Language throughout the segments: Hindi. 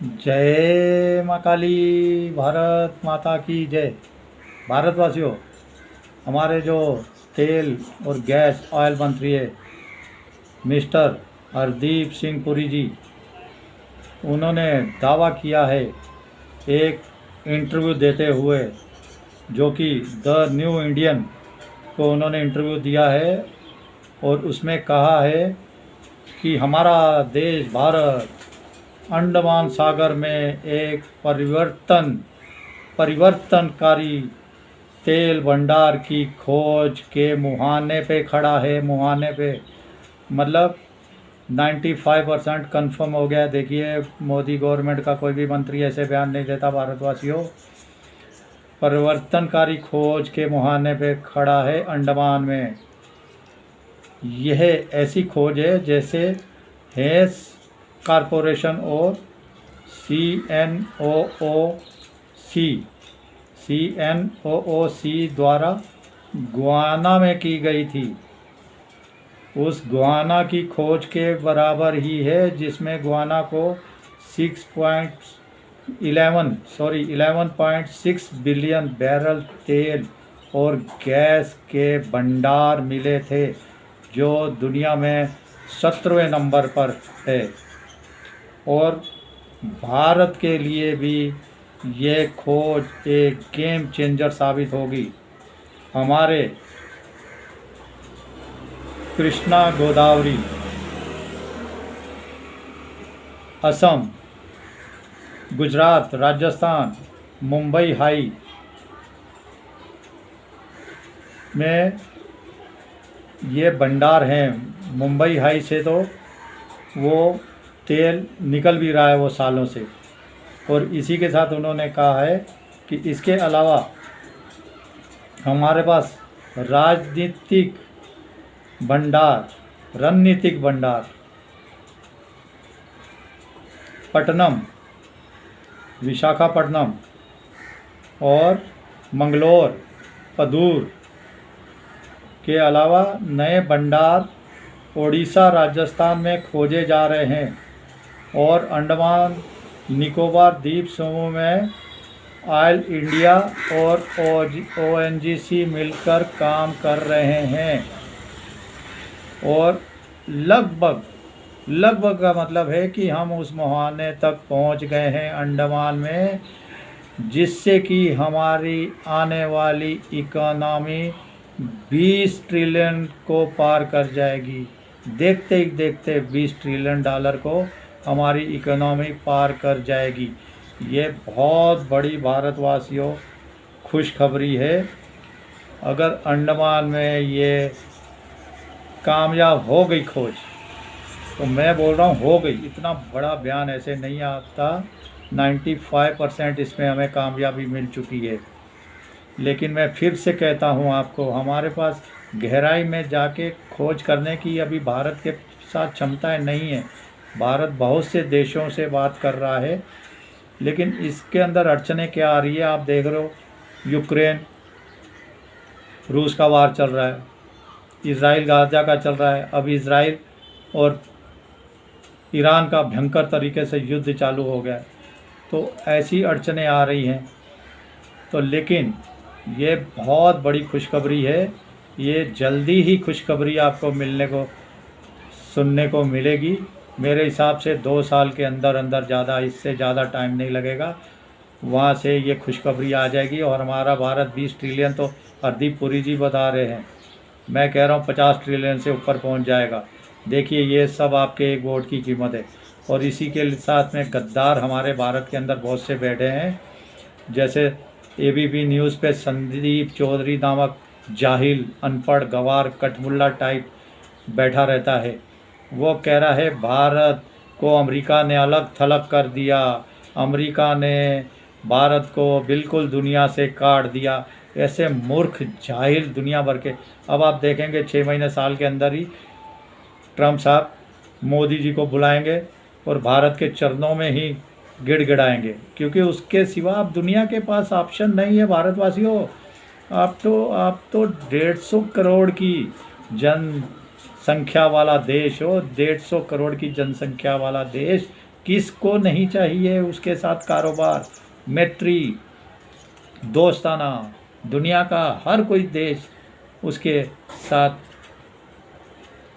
जय माँ काली। भारत माता की जय। भारतवासियों, हमारे जो तेल और गैस ऑयल मंत्री है मिस्टर हरदीप सिंह पुरी जी, उन्होंने दावा किया है एक इंटरव्यू देते हुए, जो कि द न्यू इंडियन को उन्होंने इंटरव्यू दिया है और उसमें कहा है कि हमारा देश भारत अंडमान सागर में एक परिवर्तनकारी तेल भंडार की खोज के मुहाने पे खड़ा है। मुहाने पे मतलब 95% कन्फर्म हो गया। देखिए, मोदी गवर्नमेंट का कोई भी मंत्री ऐसे बयान नहीं देता। भारतवासियों, परिवर्तनकारी खोज के मुहाने पे खड़ा है अंडमान में। यह ऐसी खोज है जैसे हेस कॉरपोरेशन और CNOOC द्वारा गुआना में की गई थी। उस गुआना की खोज के बराबर ही है जिसमें गुआना को 11.6 बिलियन बैरल तेल और गैस के भंडार मिले थे, जो दुनिया में 17वें नंबर पर है। और भारत के लिए भी ये खोज एक गेम चेंजर साबित होगी। हमारे कृष्णा गोदावरी, असम, गुजरात, राजस्थान, मुंबई हाई में ये भंडार हैं। मुंबई हाई से तो वो तेल निकल भी रहा है वो सालों से। और इसी के साथ उन्होंने कहा है कि इसके अलावा हमारे पास रणनीतिक भंडार पटनम, विशाखापट्टनम और मंगलोर, पदूर के अलावा नए भंडार ओडिशा, राजस्थान में खोजे जा रहे हैं। और अंडमान निकोबार द्वीप समूह में ऑयल इंडिया और ONGC मिलकर काम कर रहे हैं। और लगभग का मतलब है कि हम उस मुहाने तक पहुंच गए हैं अंडमान में, जिससे कि हमारी आने वाली इकोनॉमी 20 ट्रिलियन को पार कर जाएगी। देखते ही देखते 20 ट्रिलियन डॉलर को हमारी इकोनॉमी पार कर जाएगी। ये बहुत बड़ी भारतवासियों खुशखबरी है। अगर अंडमान में ये कामयाब हो गई खोज, तो मैं बोल रहा हूँ हो गई, इतना बड़ा बयान ऐसे नहीं आता। 95% इसमें हमें कामयाबी मिल चुकी है। लेकिन मैं फिर से कहता हूँ आपको, हमारे पास गहराई में जाके खोज करने की अभी भारत के साथ क्षमताएं नहीं है। भारत बहुत से देशों से बात कर रहा है, लेकिन इसके अंदर अड़चनें क्या आ रही है आप देख रहे हो। यूक्रेन रूस का वार चल रहा है, इजराइल गाज़ा का चल रहा है। अब इजराइल और ईरान का भयंकर तरीके से युद्ध चालू हो गया है। तो ऐसी अड़चनें आ रही हैं। तो लेकिन ये बहुत बड़ी खुशखबरी है। ये जल्दी ही खुशखबरी आपको सुनने को मिलेगी। मेरे हिसाब से 2 साल के अंदर अंदर, इससे ज़्यादा टाइम नहीं लगेगा, वहाँ से ये खुशखबरी आ जाएगी। और हमारा भारत 20 ट्रिलियन तो हरदीप पुरी जी बता रहे हैं, मैं कह रहा हूँ 50 ट्रिलियन से ऊपर पहुँच जाएगा। देखिए, ये सब आपके एक वोट की कीमत है। और इसी के साथ में गद्दार हमारे भारत के अंदर बहुत से बैठे हैं। जैसे ABP न्यूज़ पे संदीप चौधरी नामक जाहिल, अनपढ़, गवार, कठमुल्ला टाइप बैठा रहता है। वो कह रहा है भारत को अमेरिका ने अलग थलग कर दिया, अमेरिका ने भारत को बिल्कुल दुनिया से काट दिया। ऐसे मूर्ख जाहिल दुनिया भर के। अब आप देखेंगे 6 महीने साल के अंदर ही ट्रम्प साहब मोदी जी को बुलाएंगे और भारत के चरणों में ही गिड़गिड़ाएंगे, क्योंकि उसके सिवा अब दुनिया के पास ऑप्शन नहीं है। भारतवासियों, आप तो 150 करोड़ की जनसंख्या वाला देश हो। 150 करोड़ की जनसंख्या वाला देश किसको नहीं चाहिए उसके साथ कारोबार, मैत्री, दोस्ताना। दुनिया का हर कोई देश उसके साथ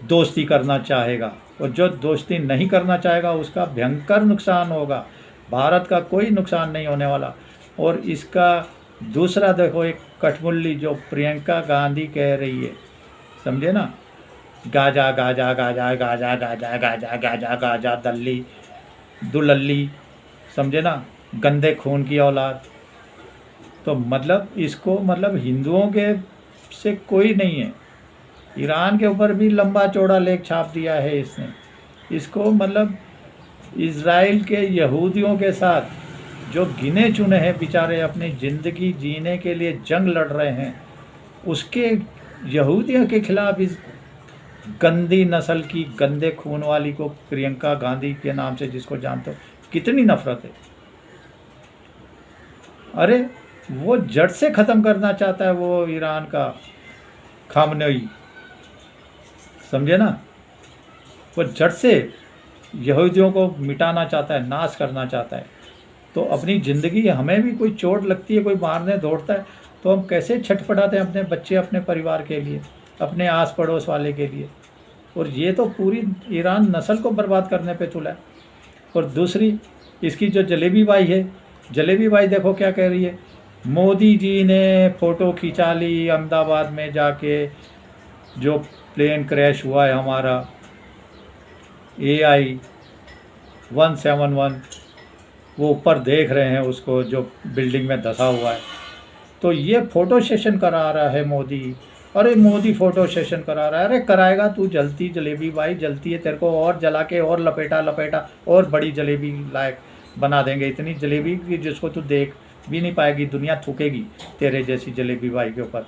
दोस्ती करना चाहेगा, और जो दोस्ती नहीं करना चाहेगा उसका भयंकर नुकसान होगा। भारत का कोई नुकसान नहीं होने वाला। और इसका दूसरा देखो, एक कठमुल्ली जो प्रियंका गांधी कह रही है, समझे ना, गाजा गाजा गाजा गाजा गाजा गाजा गाजा गाजा दल्ली दुलल्ली, समझे ना, गंदे खून की औलाद। तो मतलब इसको मतलब हिंदुओं के से कोई नहीं है। ईरान के ऊपर भी लंबा चौड़ा लेख छाप दिया है इसने। इसको मतलब इज़राइल के यहूदियों के साथ जो गिने चुने हैं बेचारे, अपनी ज़िंदगी जीने के लिए जंग लड़ रहे हैं, उसके यहूदियों के खिलाफ इस गंदी नस्ल की, गंदे खून वाली को, प्रियंका गांधी के नाम से जिसको जानते हो, कितनी नफरत है। अरे वो जड़ से ख़त्म करना चाहता है वो ईरान का खामनेई, समझे ना, वो जड़ से यहूदियों को मिटाना चाहता है, नाश करना चाहता है। तो अपनी ज़िंदगी, हमें भी कोई चोट लगती है, कोई मारने दौड़ता है, तो हम कैसे छटपटाते हैं अपने बच्चे, अपने परिवार के लिए, अपने आस पड़ोस वाले के लिए। और ये तो पूरी ईरान नस्ल को बर्बाद करने पे तुला है। और दूसरी इसकी जो जलेबी बाई है, जलेबी बाई देखो क्या कह रही है, मोदी जी ने फ़ोटो खिंचा ली अहमदाबाद में जाके, जो प्लेन क्रैश हुआ है हमारा AI-171, वो ऊपर देख रहे हैं उसको जो बिल्डिंग में धंसा हुआ है। तो ये फ़ोटो सेशन करा रहा है मोदी। अरे मोदी फ़ोटो सेशन करा रहा है, अरे कराएगा तू, जलती जलेबी भाई जलती है, तेरे को और जला के और लपेटा लपेटा और बड़ी जलेबी लायक बना देंगे। इतनी जलेबी की जिसको तू देख भी नहीं पाएगी, दुनिया थूकेगी तेरे जैसी जलेबी भाई के ऊपर।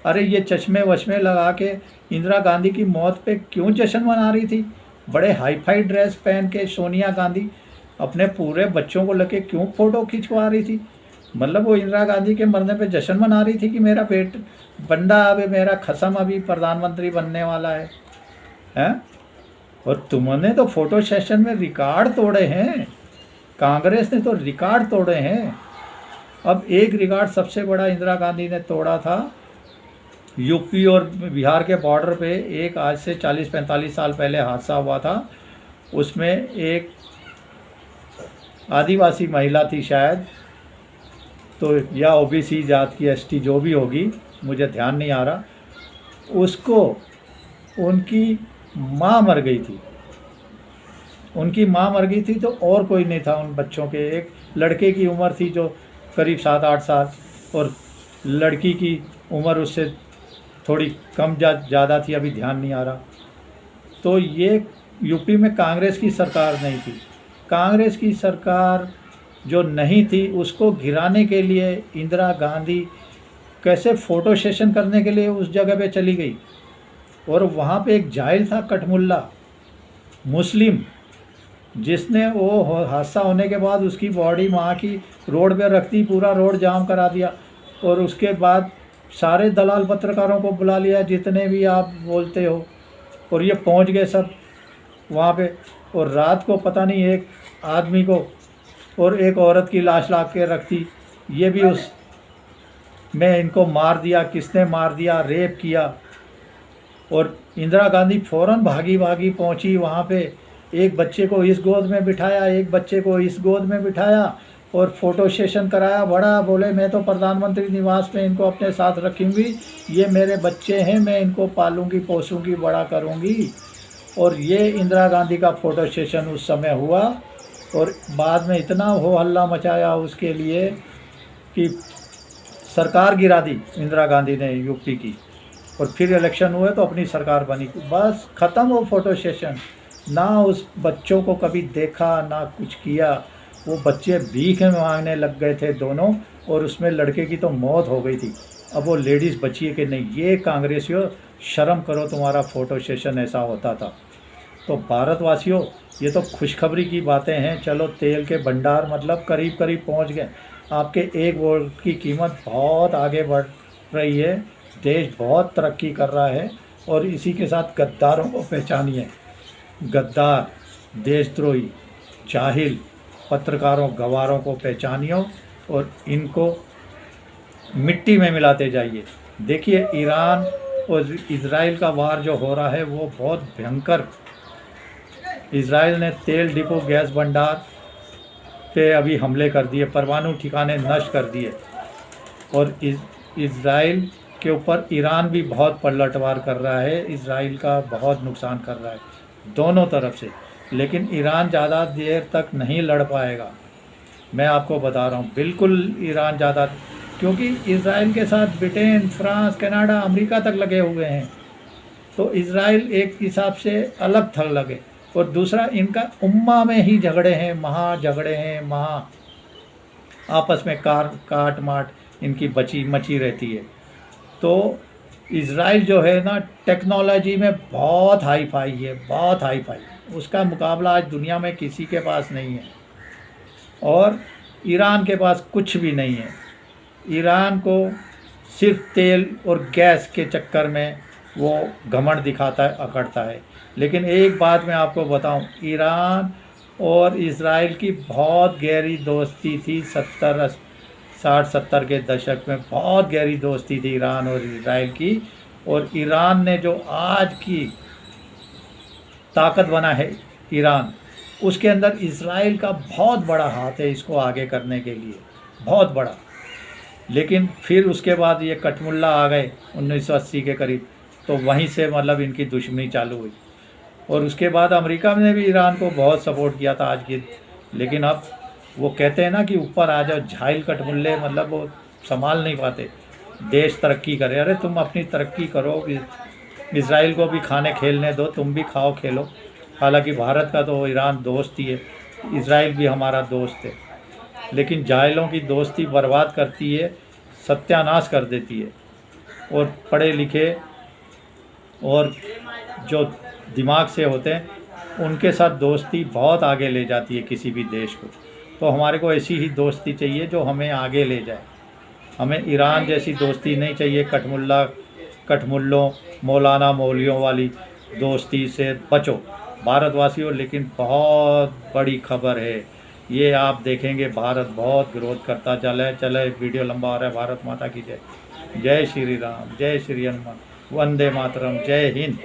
अरे ये चश्मे वश्मे लगा के इंदिरा गांधी की मौत पे क्यों जश्न मना रही थी? बड़े हाई फाई ड्रेस पहन के सोनिया गांधी अपने पूरे बच्चों को लेके क्यों फ़ोटो खिंचवा रही थी? मतलब वो इंदिरा गांधी के मरने पे जश्न मना रही थी कि मेरा पेट बंदा, अभी मेरा खसम अभी प्रधानमंत्री बनने वाला है, हैं? और तुमने तो फ़ोटो सेशन में रिकॉर्ड तोड़े हैं, कांग्रेस ने तो रिकॉर्ड तोड़े हैं। अब एक रिकॉर्ड सबसे बड़ा इंदिरा गांधी ने तोड़ा था, यूपी और बिहार के बॉर्डर पे एक आज से 40-45 साल पहले हादसा हुआ था। उसमें एक आदिवासी महिला थी शायद, तो या ओबीसी जात की, एसटी जो भी होगी, मुझे ध्यान नहीं आ रहा, उसको उनकी माँ मर गई थी, उनकी माँ मर गई थी, तो और कोई नहीं था उन बच्चों के। एक लड़के की उम्र थी जो करीब 7-8 साल, और लड़की की उम्र उससे थोड़ी कम ज़्यादा थी, अभी ध्यान नहीं आ रहा। तो ये यूपी में कांग्रेस की सरकार नहीं थी। कांग्रेस की सरकार जो नहीं थी उसको गिराने के लिए इंदिरा गांधी कैसे फ़ोटो सेशन करने के लिए उस जगह पे चली गई। और वहाँ पे एक जाहिल था कठमुल्ला मुस्लिम, जिसने वो हादसा होने के बाद उसकी बॉडी वहाँ की रोड पे रख दी, पूरा रोड जाम करा दिया। और उसके बाद सारे दलाल पत्रकारों को बुला लिया, जितने भी आप बोलते हो, और ये पहुँच गए सब वहाँ पे। और रात को पता नहीं एक आदमी को और एक औरत की लाश ला के रख दी, ये भी उस में इनको मार दिया, किसने मार दिया, रेप किया। और इंदिरा गांधी फ़ौरन भागी भागी पहुंची वहाँ पे, एक बच्चे को इस गोद में बिठाया, एक बच्चे को इस गोद में बिठाया, और फ़ोटो सेशन कराया। बड़ा बोले मैं तो प्रधानमंत्री निवास में इनको अपने साथ रखूँगी, ये मेरे बच्चे हैं, मैं इनको पालूँगी पोसूँगी बड़ा करूँगी। और ये इंदिरा गांधी का फ़ोटो सेशन उस समय हुआ। और बाद में इतना हो हल्ला मचाया उसके लिए कि सरकार गिरा दी इंदिरा गांधी ने यूपी की। और फिर इलेक्शन हुए तो अपनी सरकार बनी, बस ख़त्म वो फ़ोटो सेशन। ना उस बच्चों को कभी देखा, ना कुछ किया। वो बच्चे भीख मांगने लग गए थे दोनों, और उसमें लड़के की तो मौत हो गई थी। अब वो लेडीज़ बची है कि नहीं? ये कांग्रेसियों शर्म करो, तुम्हारा फ़ोटो सेशन ऐसा होता था। तो भारतवासियों, ये तो खुशखबरी की बातें हैं। चलो तेल के भंडार मतलब करीब करीब पहुंच गए। आपके एक वोट की कीमत बहुत आगे बढ़ रही है, देश बहुत तरक्की कर रहा है। और इसी के साथ गद्दारों को पहचानिए, गद्दार, देशद्रोही, जाहिल पत्रकारों गवारों को पहचानियो और इनको मिट्टी में मिलाते जाइए। देखिए ईरान और इज़राइल का वार जो हो रहा है वो बहुत भयंकर। इज़राइल ने तेल डिपो गैस भंडार पे अभी हमले कर दिए, परमाणु ठिकाने नष्ट कर दिए और इज़राइल के ऊपर ईरान भी बहुत पलटवार कर रहा है, इज़राइल का बहुत नुकसान कर रहा है दोनों तरफ से। लेकिन ईरान ज़्यादा देर तक नहीं लड़ पाएगा, मैं आपको बता रहा हूँ। बिल्कुल ईरान ज़्यादा, क्योंकि इज़राइल के साथ ब्रिटेन, फ्रांस, कनाडा, अमेरिका तक लगे हुए हैं। तो इज़राइल एक हिसाब से अलग थल लगे। और दूसरा, इनका उम्मा में ही झगड़े हैं, झगड़े हैं, आपस में काट माट इनकी मची रहती है। तो इज़राइल जो है ना टेक्नोलॉजी में बहुत हाई फाई है, बहुत हाई फाई। उसका मुकाबला आज दुनिया में किसी के पास नहीं है और ईरान के पास कुछ भी नहीं है। ईरान को सिर्फ तेल और गैस के चक्कर में वो घमंड दिखाता है, अकड़ता है। लेकिन एक बात मैं आपको बताऊं, ईरान और इज़राइल की बहुत गहरी दोस्ती थी 60-70 के दशक में। बहुत गहरी दोस्ती थी ईरान और इज़राइल की। और ईरान ने जो आज की ताकत बना है ईरान, उसके अंदर इज़राइल का बहुत बड़ा हाथ है इसको आगे करने के लिए, बहुत बड़ा। लेकिन फिर उसके बाद ये कठमुल्ला आ गए 1980 के करीब, तो वहीं से मतलब इनकी दुश्मनी चालू हुई। और उसके बाद अमेरिका ने भी ईरान को बहुत सपोर्ट किया था आज की। लेकिन अब वो कहते हैं ना कि ऊपर आ जाओ, झाइल कठमुल्ले मतलब वो संभाल नहीं पाते, देश तरक्की करे। अरे तुम अपनी तरक्की करो, इज़राइल को भी खाने खेलने दो, तुम भी खाओ खेलो। हालांकि भारत का तो ईरान दोस्त ही है, इज़राइल भी हमारा दोस्त है। लेकिन जाहिलों की दोस्ती बर्बाद करती है, सत्यानाश कर देती है। और पढ़े लिखे और जो दिमाग से होते हैं उनके साथ दोस्ती बहुत आगे ले जाती है किसी भी देश को। तो हमारे को ऐसी ही दोस्ती चाहिए जो हमें आगे ले जाए। हमें ईरान जैसी दोस्ती नहीं चाहिए, कठमुल्लों मौलाना मौलियों वाली दोस्ती से बचो भारतवासियों। लेकिन बहुत बड़ी खबर है ये, आप देखेंगे भारत बहुत ग्रोथ करता चले। वीडियो लंबा हो रहा है। भारत माता की जय। जय श्री राम, जय श्री हनुमान, वंदे मातरम, जय हिंद।